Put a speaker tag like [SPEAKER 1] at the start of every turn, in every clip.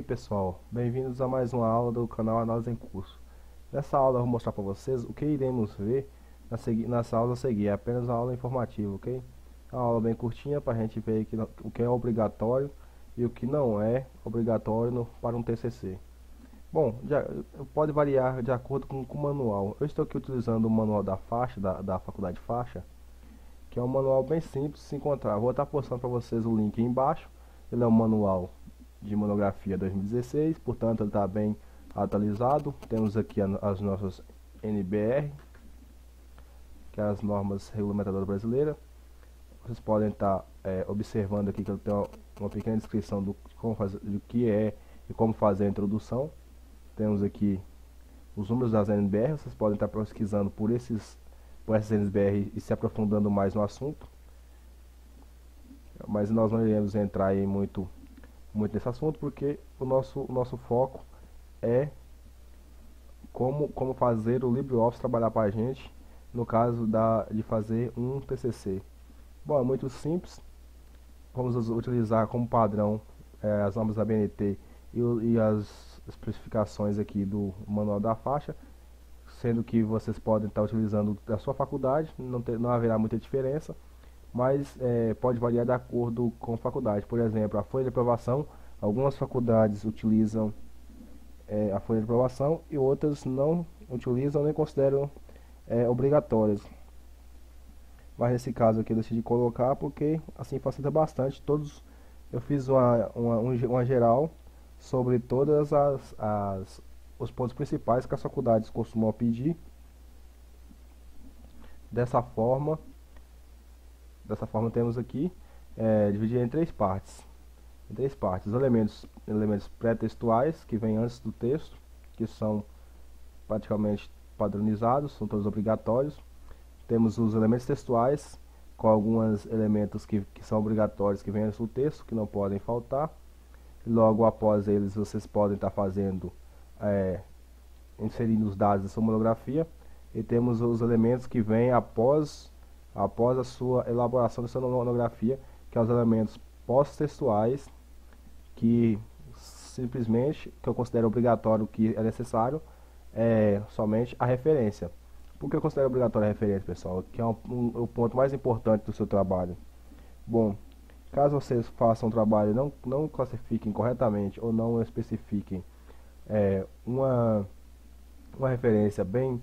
[SPEAKER 1] pessoal, bem-vindos a mais uma aula do canal Análise em Curso. Nessa aula eu vou mostrar para vocês o que iremos ver nessa aula a seguir. É apenas uma aula informativa, ok? É uma aula bem curtinha para a gente ver aqui o que é obrigatório e o que não é obrigatório para um TCC. Bom, pode variar de acordo com o manual. Eu estou aqui utilizando o manual da faixa, da Faculdade Faixa, que é um manual bem simples de se encontrar. Vou estar postando para vocês o link aí embaixo. Ele é um manual de monografia 2016, portanto ele está bem atualizado. Temos aqui as nossas NBR, que é as normas regulamentadoras brasileiras. Vocês podem estar observando aqui que ele tem uma pequena descrição do que é e como fazer a introdução. Temos aqui os números das NBR. Vocês podem estar pesquisando por essas NBR e se aprofundando mais no assunto, mas nós não iremos entrar aí muito nesse assunto, porque o nosso foco é como fazer o LibreOffice trabalhar para a gente no caso de fazer um TCC. Bom, é muito simples. Vamos utilizar como padrão as normas da BNT e as especificações aqui do manual da faixa, sendo que vocês podem estar utilizando da sua faculdade, não haverá muita diferença, mas pode variar de acordo com a faculdade. Por exemplo, a folha de aprovação, algumas faculdades utilizam a folha de aprovação e outras não utilizam nem consideram obrigatórias. Mas nesse caso aqui eu decidi colocar porque assim facilita bastante. Eu fiz uma geral sobre todas os pontos principais que as faculdades costumam pedir. Dessa forma temos aqui dividido em três partes. Os elementos pré-textuais, que vêm antes do texto, que são praticamente padronizados, são todos obrigatórios. Temos os elementos textuais, com alguns elementos que são obrigatórios, que vêm antes do texto, que não podem faltar. Logo após eles, vocês podem estar fazendo, inserindo os dados da sua monografia. E temos os elementos que vêm após a sua elaboração da sua monografia, que são os elementos pós-textuais, que simplesmente, que eu considero obrigatório, que é necessário, somente a referência. Por que eu considero obrigatório a referência, pessoal? Que é o ponto mais importante do seu trabalho. Bom, caso vocês façam um trabalho e não classifiquem corretamente ou não especifiquem uma referência bem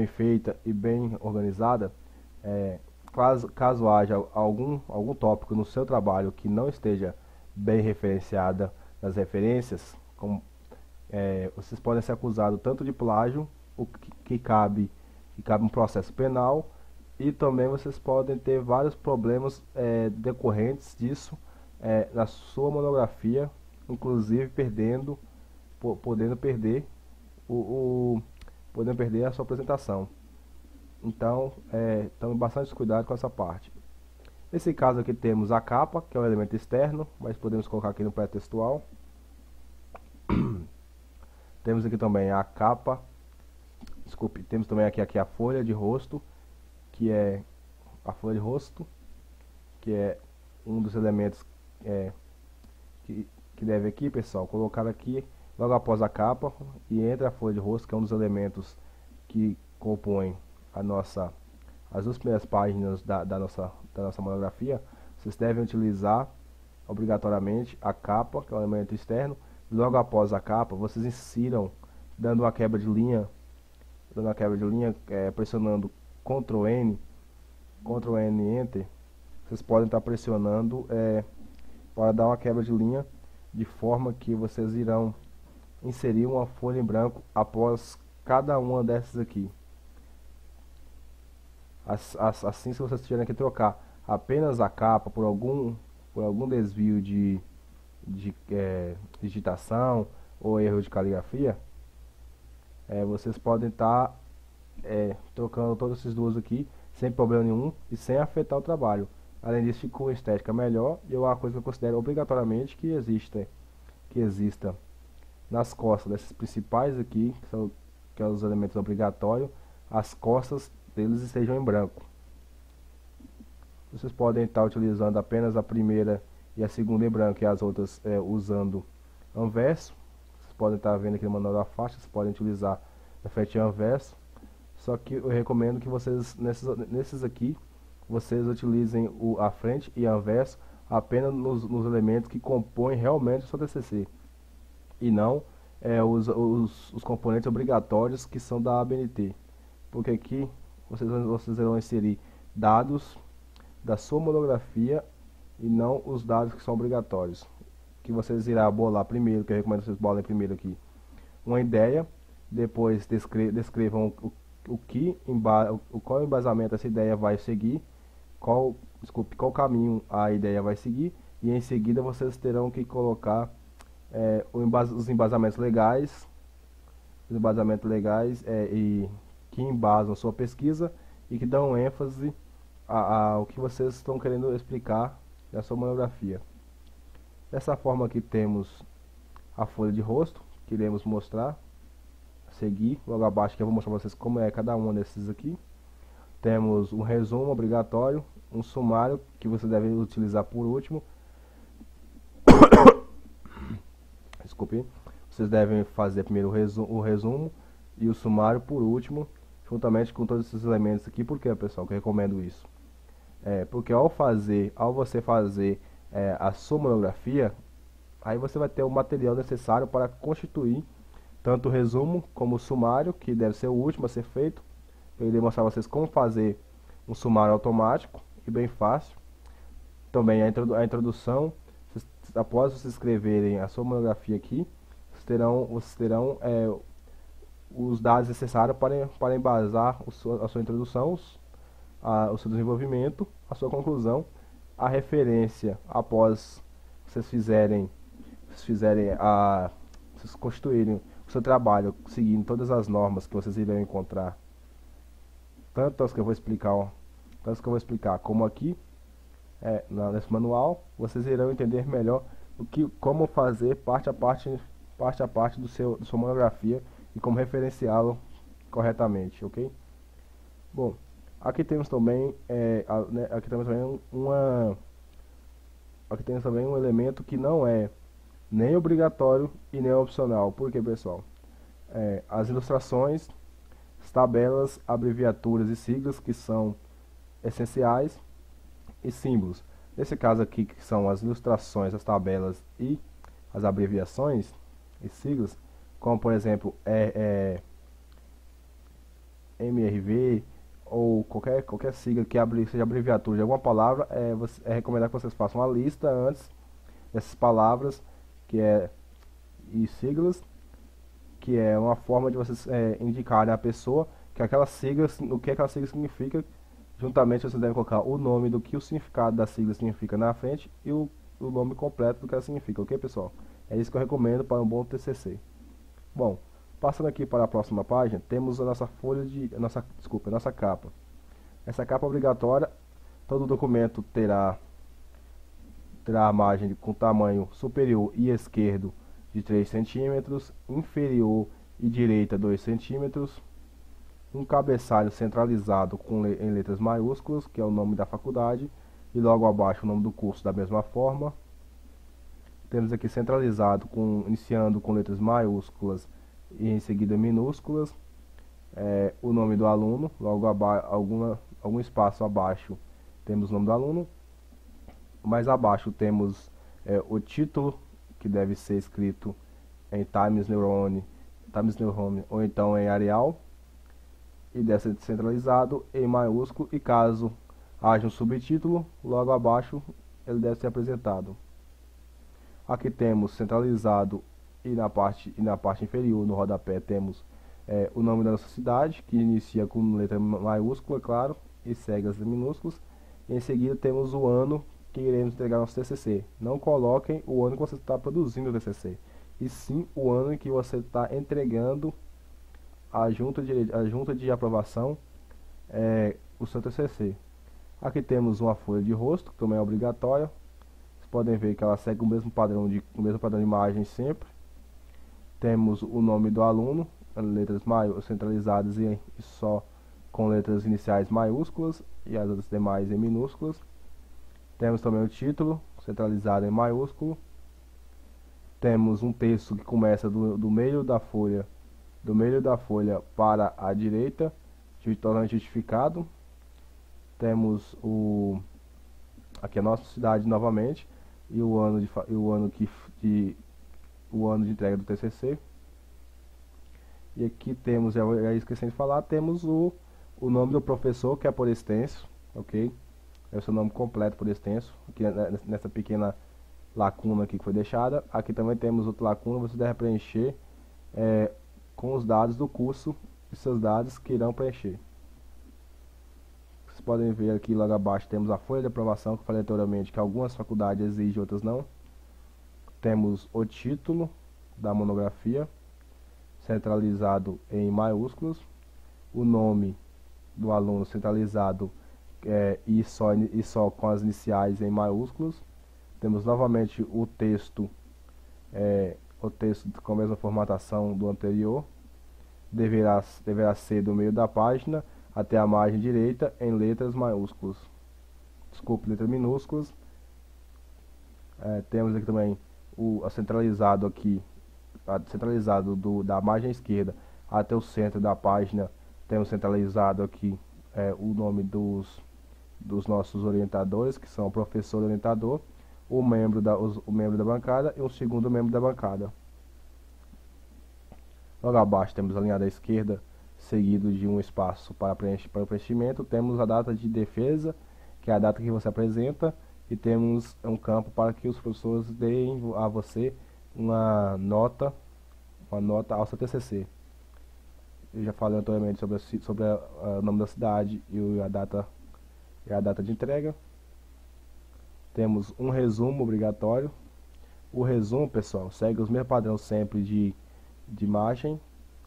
[SPEAKER 1] feita e bem organizada, caso haja algum tópico no seu trabalho que não esteja bem referenciada nas referências, vocês podem ser acusados tanto de plágio, o que cabe um processo penal, e também vocês podem ter vários problemas decorrentes disso na sua monografia, inclusive podendo perder a sua apresentação. Então, tome bastante cuidado com essa parte. Nesse caso aqui temos a capa, que é um elemento externo, mas podemos colocar aqui no pré-textual. Temos aqui também a capa, temos também aqui a folha de rosto, que é um dos elementos que deve aqui, pessoal, colocar aqui logo após a capa, e entre a folha de rosto, que é um dos elementos que compõem as duas primeiras páginas da nossa monografia. Vocês devem utilizar obrigatoriamente a capa, que é um elemento externo. Logo após a capa, vocês insiram, dando uma quebra de linha, pressionando Ctrl N, Enter. Vocês podem estar pressionando para dar uma quebra de linha, de forma que vocês irão inserir uma folha em branco após cada uma dessas aqui. Assim, se vocês tiverem que trocar apenas a capa por algum desvio de digitação ou erro de caligrafia, vocês podem estar trocando todos esses duas aqui sem problema nenhum e sem afetar o trabalho. Além disso, ficou uma estética melhor, e é uma coisa que eu considero obrigatoriamente que exista nas costas desses principais aqui, que são os elementos obrigatórios, as costas deles estejam em branco. Vocês podem estar utilizando apenas a primeira e a segunda em branco, e as outras usando anverso, podem estar vendo aqui no manual da faixa, vocês podem utilizar frente e anverso. Só que eu recomendo que vocês, nesses aqui, vocês utilizem a frente e anverso apenas nos elementos que compõem realmente o seu TCC. E não os componentes obrigatórios que são da ABNT. Porque aqui vocês vão inserir dados da sua monografia e não os dados que são obrigatórios. Que vocês irão bolar primeiro, que eu recomendo que vocês bolem primeiro aqui, uma ideia, depois descrevam qual embasamento essa ideia vai seguir, qual caminho a ideia vai seguir, e em seguida vocês terão que colocar os embasamentos legais, e que embasam sua pesquisa e que dão ênfase ao que vocês estão querendo explicar na sua monografia. Dessa forma aqui temos a folha de rosto, que iremos mostrar, seguir, logo abaixo que eu vou mostrar para vocês como é cada um desses aqui. Temos um resumo obrigatório, um sumário que você deve utilizar por último. Desculpe, vocês devem fazer primeiro o resumo e o sumário por último, juntamente com todos esses elementos aqui. Por que, pessoal, que eu recomendo isso? Porque ao você fazer a sua monografia, aí você vai ter o material necessário para constituir tanto o resumo como o sumário, que deve ser o último a ser feito. Eu irei mostrar a vocês como fazer um sumário automático e bem fácil. Também a introdução. Após vocês escreverem a sua monografia aqui, vocês terão os dados necessários para embasar a sua introdução, o seu desenvolvimento, a sua conclusão, a referência após vocês constituírem o seu trabalho seguindo todas as normas que vocês irão encontrar, tanto as que eu vou explicar como aqui nesse manual. Vocês irão entender melhor como fazer parte a parte da sua monografia e como referenciá-lo corretamente, ok? Bom, aqui temos também um elemento que não é nem obrigatório e nem opcional. Por quê, pessoal? As ilustrações, as tabelas, abreviaturas e siglas que são essenciais, e símbolos. Nesse caso aqui, que são as ilustrações, as tabelas e as abreviações e siglas, como por exemplo MRV ou qualquer sigla que seja abreviatura de alguma palavra, é recomendado que vocês façam uma lista antes dessas palavras e siglas, que é uma forma de vocês indicarem à pessoa que aquela sigla significa. Juntamente vocês devem colocar o nome do que o significado da sigla significa na frente e o nome completo do que ela significa, ok, pessoal? É isso que eu recomendo para um bom TCC. Bom, passando aqui para a próxima página, temos a nossa nossa capa. Essa capa obrigatória, todo documento terá a margem com tamanho superior e esquerdo de 3 centímetros, inferior e direita 2 centímetros, um cabeçalho centralizado em letras maiúsculas, que é o nome da faculdade, e logo abaixo o nome do curso da mesma forma. Temos aqui centralizado, iniciando com letras maiúsculas e em seguida minúsculas, o nome do aluno, logo algum espaço abaixo temos o nome do aluno, mais abaixo temos o título, que deve ser escrito em Times New Roman ou então em Arial, e deve ser centralizado em maiúsculo, e caso haja um subtítulo, logo abaixo ele deve ser apresentado. Aqui temos centralizado e na parte inferior, no rodapé, temos o nome da nossa cidade, que inicia com letra maiúscula, claro, e segue as minúsculas. E em seguida temos o ano que iremos entregar nosso TCC. Não coloquem o ano que você está produzindo o TCC, e sim o ano em que você está entregando a junta de aprovação o seu TCC. Aqui temos uma folha de rosto, que também é obrigatória. Vocês podem ver que ela segue o mesmo padrão de imagem sempre. Temos o nome do aluno, letras centralizadas e só com letras iniciais maiúsculas e as outras demais em minúsculas. Temos também o título, centralizado em maiúsculo. temos um texto que começa do meio da folha, para a direita, totalmente justificado. Temos aqui a nossa cidade novamente e o ano de entrega do TCC. E aqui temos, já esqueci de falar, temos o nome do professor, que é por extenso, ok? É o seu nome completo por extenso, aqui nessa pequena lacuna aqui que foi deixada. Aqui também temos outra lacuna, você deve preencher com os dados do curso e seus dados que irão preencher. Vocês podem ver aqui logo abaixo, temos a folha de aprovação, que eu falei anteriormente que algumas faculdades exigem, outras não. Temos o título da monografia, centralizado em maiúsculos, o nome do aluno centralizado e só com as iniciais em maiúsculos. Temos novamente o texto com a mesma formatação do anterior, deverá ser do meio da página até a margem direita em letras maiúsculas, letras minúsculas. Temos aqui também o centralizado aqui, da margem esquerda até o centro da página. Temos centralizado aqui o nome dos nossos orientadores, que são o professor e orientador, o membro da bancada e o segundo membro da bancada. Logo abaixo temos a linha da esquerda, seguido de um espaço para o preenchimento. Temos a data de defesa, que é a data que você apresenta, e temos um campo para que os professores deem a você uma nota ao seu TCC. Eu já falei anteriormente sobre o nome da cidade e a data de entrega. Temos um resumo obrigatório. O resumo, pessoal, segue os mesmos padrões sempre de imagem.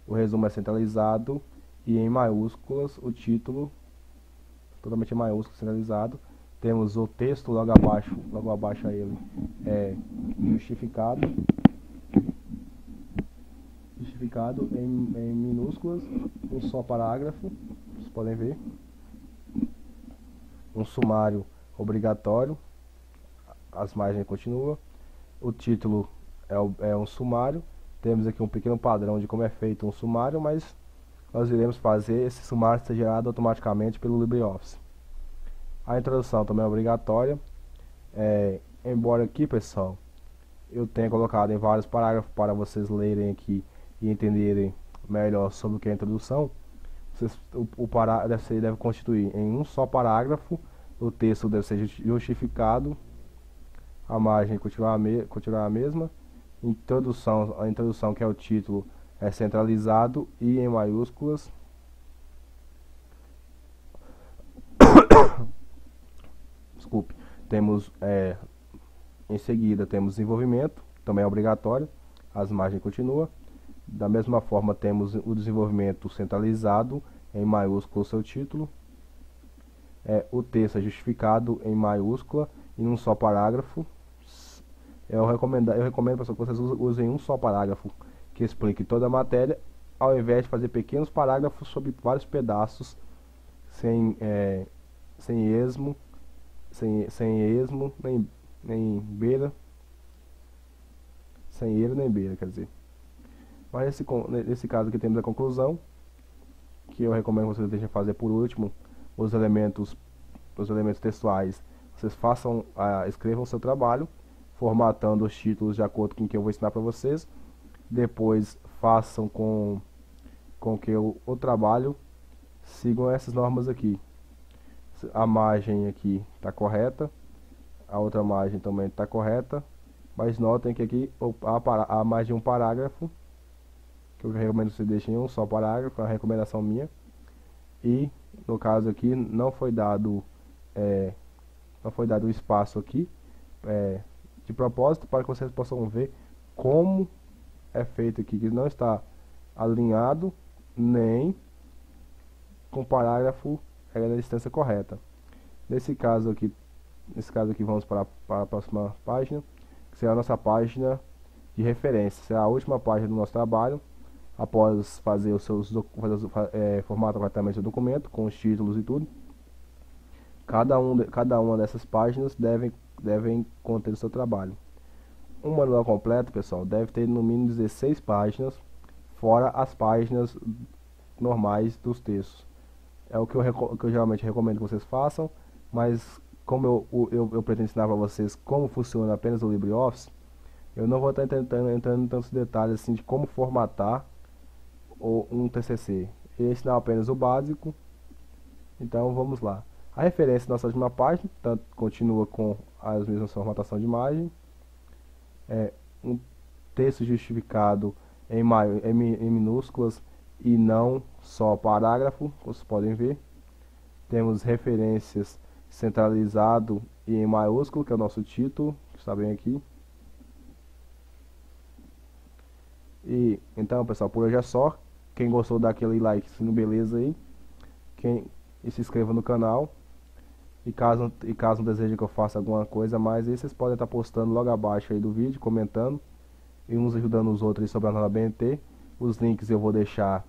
[SPEAKER 1] O resumo é centralizado e em maiúsculas, o título totalmente em maiúsculo, centralizado. Temos o texto logo abaixo a ele é justificado em minúsculas, um só parágrafo, vocês podem ver. Um sumário obrigatório, as margens continuam. O título é um sumário. Temos aqui um pequeno padrão de como é feito um sumário, mas nós iremos fazer esse sumário ser gerado automaticamente pelo LibreOffice. A introdução também é obrigatória. Embora aqui, pessoal, eu tenha colocado em vários parágrafos para vocês lerem aqui e entenderem melhor sobre o que é a introdução, o parágrafo deve constituir em um só parágrafo. O texto deve ser justificado, a margem continuará a mesma. A introdução, que é o título, é centralizado e em maiúsculas. Desculpe. Temos em seguida temos desenvolvimento, também é obrigatório, as margens continuam. Da mesma forma temos o desenvolvimento centralizado em maiúsculo, seu título. O texto é justificado em maiúscula em um só parágrafo. Eu recomendo que vocês usem um só parágrafo que explique toda a matéria, ao invés de fazer pequenos parágrafos sobre vários pedaços sem esmo, nem beira, quer dizer. Mas nesse caso aqui temos a conclusão, que eu recomendo que vocês deixem fazer por último. Os elementos textuais, vocês escrevam o seu trabalho, formatando os títulos de acordo com o que eu vou ensinar para vocês. Depois façam com que o trabalho sigam essas normas aqui. A margem aqui está correta, a outra margem também está correta, mas notem que aqui a margem de um parágrafo, que eu recomendo que você deixem em um só parágrafo, é uma recomendação minha. E no caso aqui não foi dado o espaço aqui de propósito, para que vocês possam ver como é feito aqui, que não está alinhado nem com o parágrafo na distância correta. Nesse caso aqui vamos para a próxima página, que será a nossa página de referência. Será a última página do nosso trabalho. Após fazer formatar corretamente o documento com os títulos e tudo, cada uma dessas páginas devem conter o seu trabalho. Um manual completo, pessoal, deve ter no mínimo 16 páginas, fora as páginas normais dos textos. É o que que eu geralmente recomendo que vocês façam, mas como eu pretendo ensinar para vocês como funciona apenas o LibreOffice, eu não vou estar entrando em tantos detalhes assim de como formatar um TCC. Eu ia ensinar apenas o básico, então vamos lá. A referência da nossa última página continua com as mesmas formatação de imagem, um texto justificado em minúsculas e não só parágrafo, como vocês podem ver. Temos referências centralizado e em maiúsculo, que é o nosso título, que está bem aqui. E então, pessoal, por hoje é só. Quem gostou, dá aquele like, beleza aí. E se inscreva no canal. E caso não deseje que eu faça alguma coisa mais, aí vocês podem estar postando logo abaixo aí do vídeo, comentando e uns ajudando os outros aí sobre a nova BNT. Os links eu vou deixar,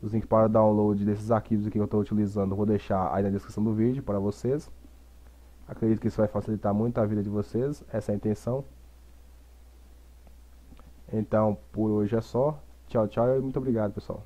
[SPEAKER 1] os links para download desses arquivos aqui que eu estou utilizando, eu vou deixar aí na descrição do vídeo para vocês. Acredito que isso vai facilitar muito a vida de vocês, essa é a intenção. Então, por hoje é só. Tchau, tchau e muito obrigado, pessoal.